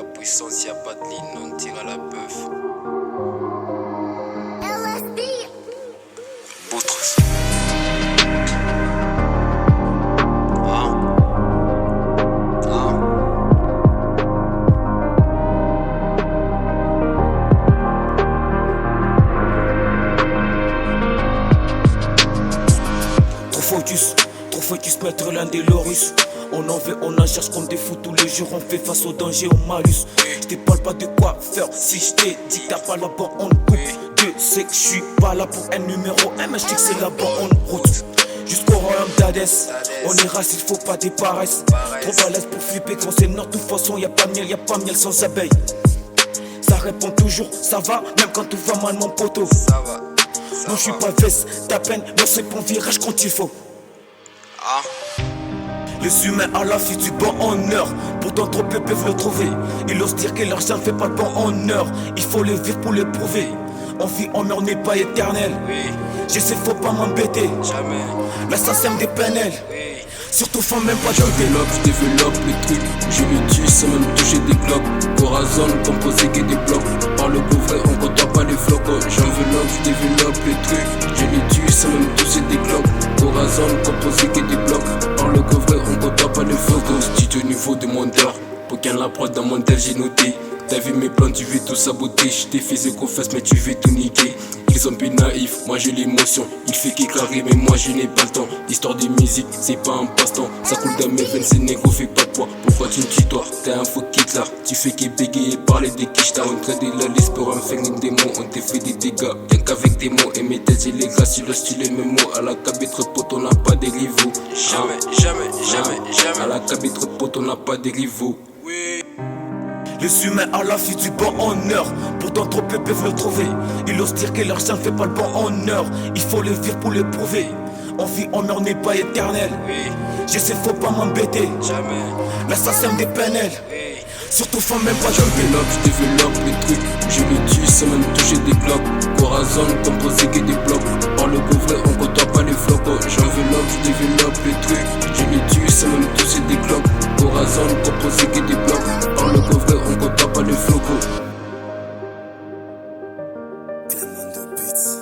la puissance, y a pas de ligne, on tire à la bœuf. Boutros. Trop focus, maître l'un des Lorus. On en veut, on en cherche comme des fous tous les jours. On fait face au danger, au malus. Je te parle pas de quoi faire. Si je t'ai dit t'as pas la bonne on coupe. Dieu sait que je suis pas là pour un numéro 1, mais je dis que c'est la bonne route. Jusqu'au royaume d'Hadès, on ira s'il faut pas des paresses. Trop balèze pour flipper quand c'est nord. De toute façon y'a pas de miel sans abeille. Ça répond toujours, ça va, même quand tout va mal mon poteau. Ça va. Non je suis pas veste, ta peine, mais c'est bon virage quand il faut. Les humains à la fuite du bon honneur. Pourtant trop peu peuvent le trouver. Ils osent dire que l'argent fait pas le bon honneur. Il faut le vivre pour le prouver. On vit, on meurt, n'est pas éternel. Je sais faut pas m'embêter. Jamais. L'assassin des PNL. Surtout faut même pas douter. Je développe les trucs. Je le tue sans même toucher des blocs. Corazon composé que des blocs. Par le couvret on compte pas les flocons. J'enveloppe, je développe les trucs. Je les tue sans même toucher des blocs. Corazon composé que des blocs. Par le couvret on compte pas les flocons. Studio niveau de mondeur. Pour qu'un la prod dans mon tel j'ai noté. T'as vu mes plans, tu veux tout saboter. Je t'ai fait ce qu'on fasse, mais tu veux tout niquer. Ils sont plus naïfs, moi j'ai l'émotion. Il fait qu'éclairer, mais moi je n'ai pas le temps. L'histoire de musique, c'est pas un passe-temps. Ça coule dans mes veines, c'est négro, fais pas de poids. Pourquoi tu me tutoies? T'es un faux kit là. Tu fais qu'ébégayer et parler des quiches. T'as rentré de la liste pour un faire des mots. On t'a fait des dégâts, rien qu'avec des mots. Et mes têtes, j'ai les gars, si le style et mes mots. À la cabine, trop pote, on n'a pas des rivaux. Jamais. À la cabine, trop pote, on n'a pas des rivaux. Les humains à la fuite du bon honneur. Pourtant trop peu peuvent le trouver. Ils osent dire que l'argent fait pas le bon honneur. Il faut le vivre pour le prouver. On vit, on meurt, n'est pas éternel. Je sais faut pas m'embêter. Jamais. L'assassin des PNL. Surtout faut même pas douter. Je développe les trucs. Je le tue sans même toucher des blocs. Corazon composé que des blocs. Par le couvret on compte pas les flocons. J'enveloppe, je développe les trucs. Je les tue sans même toucher des blocs. Corazon composé que des blocs. Par le couvret on compte pas les flocons. Clément de Beats.